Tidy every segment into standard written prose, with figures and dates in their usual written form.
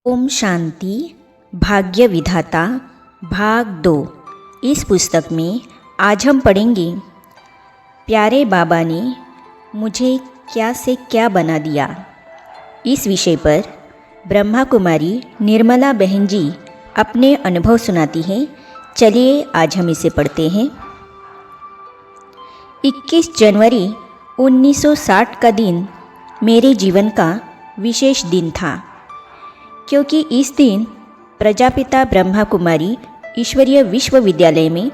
ओम शांति भाग्य विधाता भाग 2। इस पुस्तक में आज हम पढ़ेंगे प्यारे बाबा ने मुझे क्या से क्या बना दिया। इस विषय पर ब्रह्मा कुमारी निर्मला बहन जी अपने अनुभव सुनाती हैं। चलिए आज हम इसे पढ़ते हैं। 21 जनवरी 1960 का दिन मेरे जीवन का विशेष दिन था, क्योंकि इस दिन प्रजापिता ब्रह्मा कुमारी ईश्वरीय विश्वविद्यालय में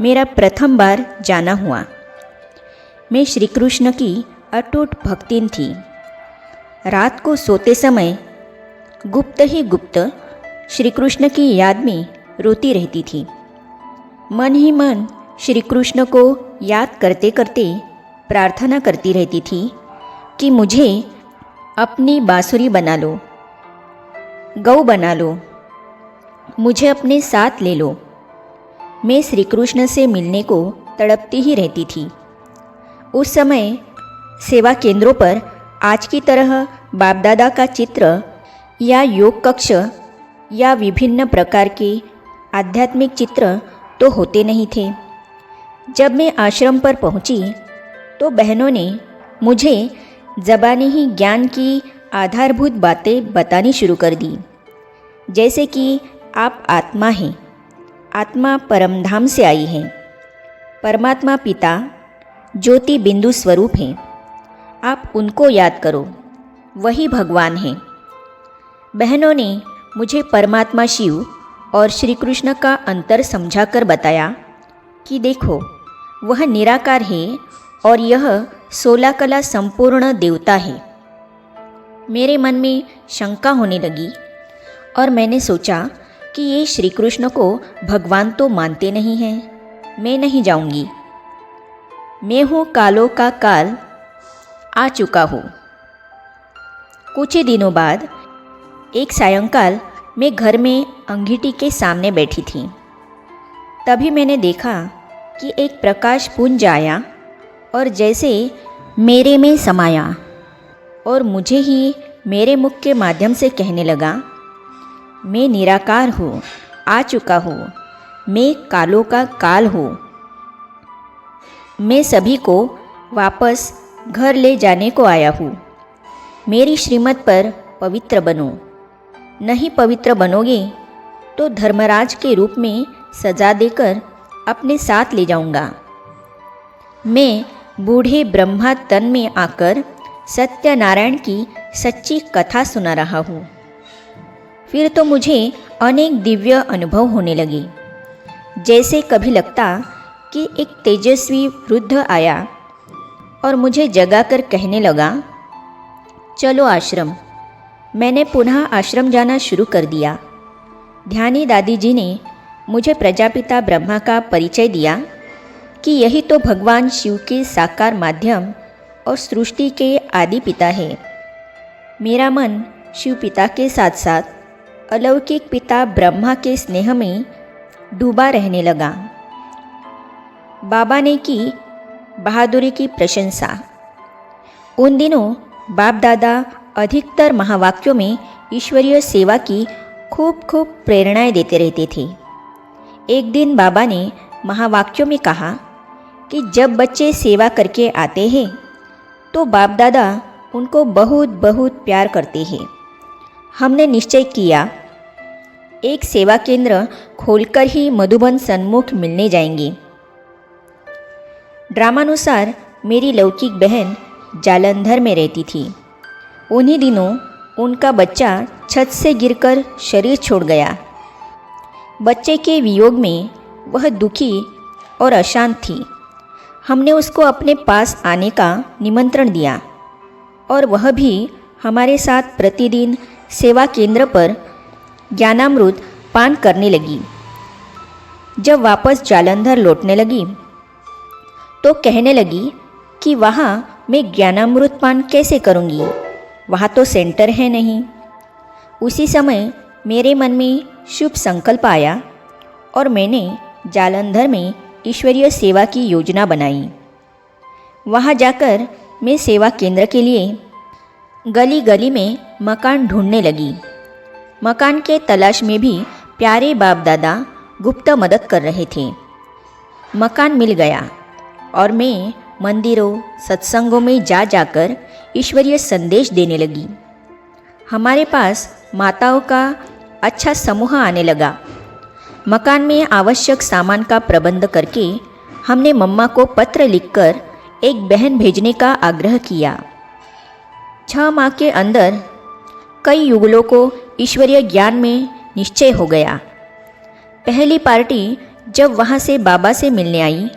मेरा प्रथम बार जाना हुआ। मैं श्री कृष्ण की अटूट भक्तिन थी। रात को सोते समय गुप्त ही गुप्त श्री कृष्ण की याद में रोती रहती थी। मन ही मन श्री कृष्ण को याद करते करते प्रार्थना करती रहती थी कि मुझे अपनी बांसुरी बना लो, गौ बना लो, मुझे अपने साथ ले लो। मैं श्री कृष्ण से मिलने को तड़पती ही रहती थी। उस समय सेवा केंद्रों पर आज की तरह बाप दादा का चित्र या योग कक्ष या विभिन्न प्रकार के आध्यात्मिक चित्र तो होते नहीं थे। जब मैं आश्रम पर पहुंची तो बहनों ने मुझे ज़बानी ही ज्ञान की आधारभूत बातें बतानी शुरू कर दी, जैसे कि आप आत्मा हैं, आत्मा परमधाम से आई है, परमात्मा पिता ज्योति बिंदु स्वरूप हैं, आप उनको याद करो, वही भगवान हैं। बहनों ने मुझे परमात्मा शिव और श्री कृष्ण का अंतर समझाकर बताया कि देखो, वह निराकार है और यह 16 कला संपूर्ण देवता है। मेरे मन में शंका होने लगी और मैंने सोचा कि ये श्री कृष्ण को भगवान तो मानते नहीं हैं, मैं नहीं जाऊंगी। मैं हूँ कालों का काल, आ चुका हूँ। कुछ ही दिनों बाद एक सायंकाल मैं घर में अंगीठी के सामने बैठी थी। तभी मैंने देखा कि एक प्रकाश पुंज आया और जैसे मेरे में समाया और मुझे ही मेरे मुख के माध्यम से कहने लगा, मैं निराकार हूँ, आ चुका हूँ, मैं कालों का काल हूँ। मैं सभी को वापस घर ले जाने को आया हूँ। मेरी श्रीमत पर पवित्र बनो, नहीं पवित्र बनोगे तो धर्मराज के रूप में सजा देकर अपने साथ ले जाऊंगा। मैं बूढ़े ब्रह्मा तन में आकर सत्यनारायण की सच्ची कथा सुना रहा हूँ। फिर तो मुझे अनेक दिव्य अनुभव होने लगे। जैसे कभी लगता कि एक तेजस्वी वृद्ध आया और मुझे जगाकर कहने लगा, चलो आश्रम। मैंने पुनः आश्रम जाना शुरू कर दिया। ध्यानी दादी जी ने मुझे प्रजापिता ब्रह्मा का परिचय दिया कि यही तो भगवान शिव के साकार माध्यम और सृष्टि के आदि पिता है। मेरा मन शिव पिता के साथ साथ अलौकिक पिता ब्रह्मा के स्नेह में डूबा रहने लगा। बाबा ने की बहादुरी की प्रशंसा। उन दिनों बाप दादा अधिकतर महावाक्यों में ईश्वरीय सेवा की खूब प्रेरणाएं देते रहते थे। एक दिन बाबा ने महावाक्यों में कहा कि जब बच्चे सेवा करके आते हैं तो बाप दादा उनको बहुत प्यार करते हैं। हमने निश्चय किया एक सेवा केंद्र खोलकर ही मधुबन सन्मुख मिलने जाएंगे। ड्रामानुसार मेरी लौकिक बहन जालंधर में रहती थी। उन्हीं दिनों उनका बच्चा छत से गिरकर शरीर छोड़ गया। बच्चे के वियोग में वह दुखी और अशांत थी। हमने उसको अपने पास आने का निमंत्रण दिया और वह भी हमारे साथ प्रतिदिन सेवा केंद्र पर ज्ञानामृत पान करने लगी। जब वापस जालंधर लौटने लगी तो कहने लगी कि वहाँ मैं ज्ञानामृत पान कैसे करूँगी, वहाँ तो सेंटर है नहीं। उसी समय मेरे मन में शुभ संकल्प आया और मैंने जालंधर में ईश्वरीय सेवा की योजना बनाई। वहाँ जाकर मैं सेवा केंद्र के लिए गली गली में मकान ढूंढने लगी। मकान के तलाश में भी प्यारे बाप दादा गुप्त मदद कर रहे थे। मकान मिल गया और मैं मंदिरों सत्संगों में जा जाकर ईश्वरीय संदेश देने लगी। हमारे पास माताओं का अच्छा समूह आने लगा। मकान में आवश्यक सामान का प्रबंध करके हमने मम्मा को पत्र लिखकर एक बहन भेजने का आग्रह किया। 6 माह के अंदर कई युगलों को ईश्वरीय ज्ञान में निश्चय हो गया। पहली पार्टी जब वहाँ से बाबा से मिलने आई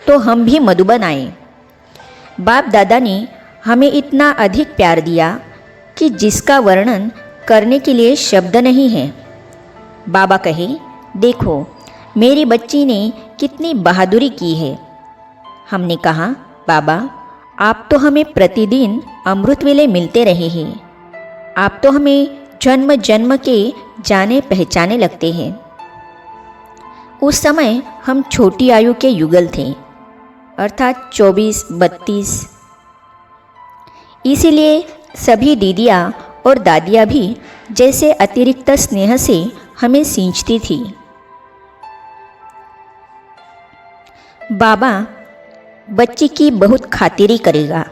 तो हम भी मधुबन आए। बाप दादा ने हमें इतना अधिक प्यार दिया कि जिसका वर्णन करने के लिए शब्द नहीं है। बाबा कहे, देखो मेरी बच्ची ने कितनी बहादुरी की है। हमने कहा, बाबा आप तो हमें प्रतिदिन अमृत वेले मिलते रहे हैं। आप तो हमें जन्म जन्म के जाने पहचाने लगते हैं। उस समय हम छोटी आयु के युगल थे, अर्थात 24-32। इसीलिए सभी दीदियाँ और दादियाँ भी जैसे अतिरिक्त स्नेह से हमें सींचती थी। बाबा बच्ची की बहुत खातिरी करेगा।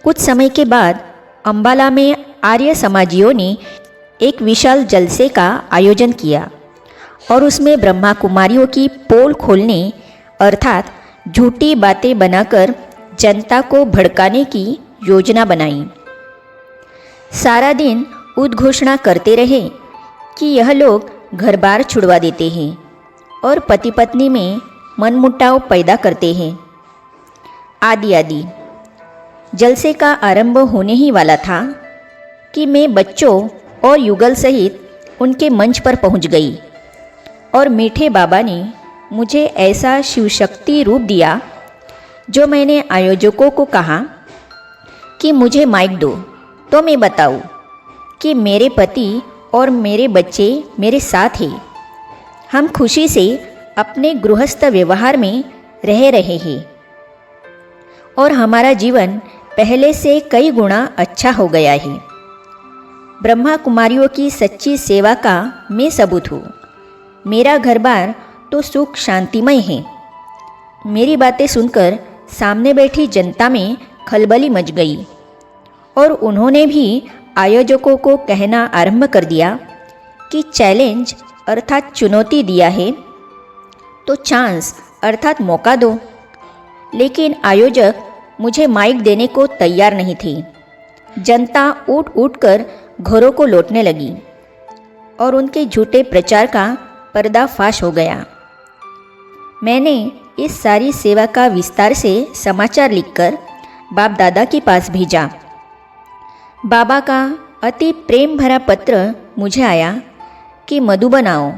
कुछ समय के बाद अंबाला में आर्य समाजियों ने एक विशाल जलसे का आयोजन किया और उसमें ब्रह्मा कुमारियों की पोल खोलने अर्थात झूठी बातें बनाकर जनता को भड़काने की योजना बनाई। सारा दिन उद्घोषणा करते रहे कि यह लोग घर बार छुड़वा देते हैं और पति पत्नी में मनमुटाव पैदा करते हैं, आदि आदि। जलसे का आरंभ होने ही वाला था कि मैं बच्चों और युगल सहित उनके मंच पर पहुंच गई और मीठे बाबा ने मुझे ऐसा शिवशक्ति रूप दिया जो मैंने आयोजकों को कहा कि मुझे माइक दो तो मैं बताऊं कि मेरे पति और मेरे बच्चे मेरे साथ हैं। हम खुशी से अपने गृहस्थ व्यवहार में रह रहे हैं और हमारा जीवन पहले से कई गुना अच्छा हो गया है। ब्रह्मा कुमारियों की सच्ची सेवा का मैं सबूत हूँ। मेरा घर बार तो सुख शांतिमय है। मेरी बातें सुनकर सामने बैठी जनता में खलबली मच गई और उन्होंने भी आयोजकों को कहना आरंभ कर दिया कि चैलेंज अर्थात चुनौती दिया है तो चांस अर्थात मौका दो। लेकिन आयोजक मुझे माइक देने को तैयार नहीं थे। जनता उठ उठ कर घरों को लौटने लगी और उनके झूठे प्रचार का पर्दाफाश हो गया। मैंने इस सारी सेवा का विस्तार से समाचार लिखकर बाप दादा के पास भेजा। बाबा का अति प्रेम भरा पत्र मुझे आया कि मधुबन आओ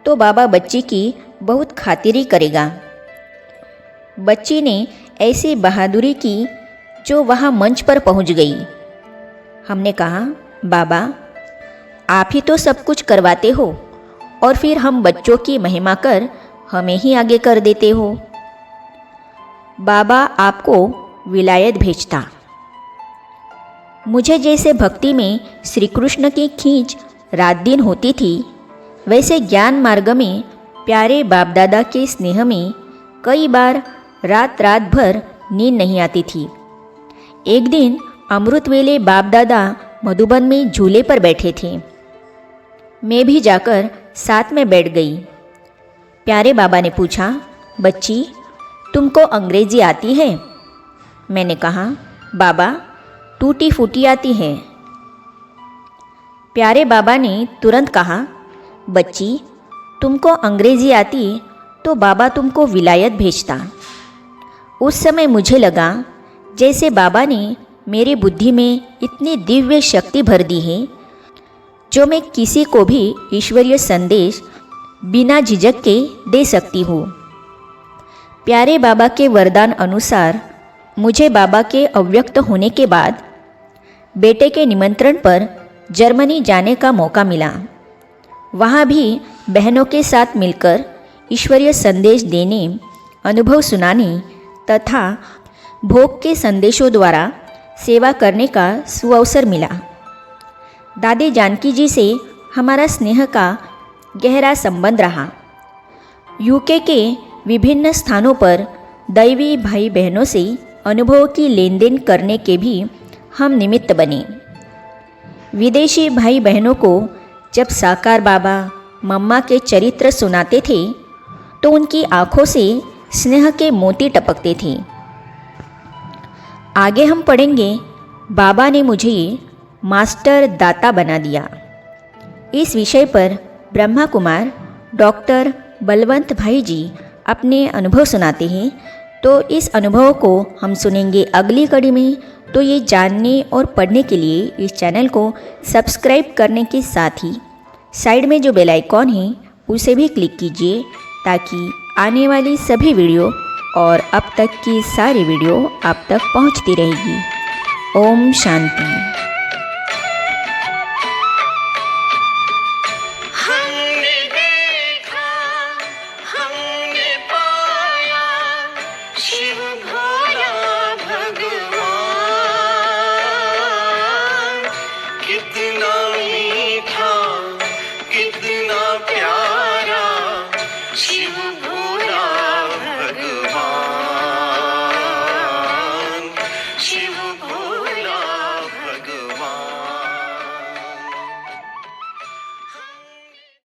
तो बाबा बच्ची की बहुत खातिरी करेगा। बच्ची ने ऐसी बहादुरी की जो वहाँ मंच पर पहुँच गई। हमने कहा, बाबा आप ही तो सब कुछ करवाते हो और फिर हम बच्चों की महिमा कर हमें ही आगे कर देते हो। बाबा आपको विलायत भेजता। मुझे जैसे भक्ति में श्री कृष्ण की खींच रात दिन होती थी, वैसे ज्ञान मार्ग में प्यारे बाप दादा के स्नेह में कई बार रात रात भर नींद नहीं आती थी। एक दिन अमृत वेले बाप दादा मधुबन में झूले पर बैठे थे। मैं भी जाकर साथ में बैठ गई। प्यारे बाबा ने पूछा, बच्ची तुमको अंग्रेजी आती है? मैंने कहा, बाबा टूटी फूटी आती है। प्यारे बाबा ने तुरंत कहा, बच्ची तुमको अंग्रेजी आती तो बाबा तुमको विलायत भेजता। उस समय मुझे लगा जैसे बाबा ने मेरी बुद्धि में इतनी दिव्य शक्ति भर दी है जो मैं किसी को भी ईश्वरीय संदेश बिना झिझक के दे सकती हूँ। प्यारे बाबा के वरदान अनुसार मुझे बाबा के अव्यक्त होने के बाद बेटे के निमंत्रण पर जर्मनी जाने का मौका मिला। वहाँ भी बहनों के साथ मिलकर ईश्वरीय संदेश देने, अनुभव सुनाने तथा भोग के संदेशों द्वारा सेवा करने का सुअवसर मिला। दादी जानकी जी से हमारा स्नेह का गहरा संबंध रहा। यूके के विभिन्न स्थानों पर दैवी भाई बहनों से अनुभव की लेन देन करने के भी हम निमित्त बने। विदेशी भाई बहनों को जब साकार बाबा मम्मा के चरित्र सुनाते थे तो उनकी आंखों से स्नेह के मोती टपकते थे। आगे हम पढ़ेंगे, बाबा ने मुझे मास्टर दाता बना दिया। इस विषय पर ब्रह्मा कुमार डॉक्टर बलवंत भाई जी अपने अनुभव सुनाते हैं। तो इस अनुभव को हम सुनेंगे अगली कड़ी में। तो ये जानने और पढ़ने के लिए इस चैनल को सब्सक्राइब करने के साथ ही साइड में जो बेल आइकॉन है उसे भी क्लिक कीजिए, ताकि आने वाली सभी वीडियो और अब तक की सारी वीडियो आप तक पहुंचती रहेगी। ओम शांति। हमने देखा, हमने पाया शिव भोले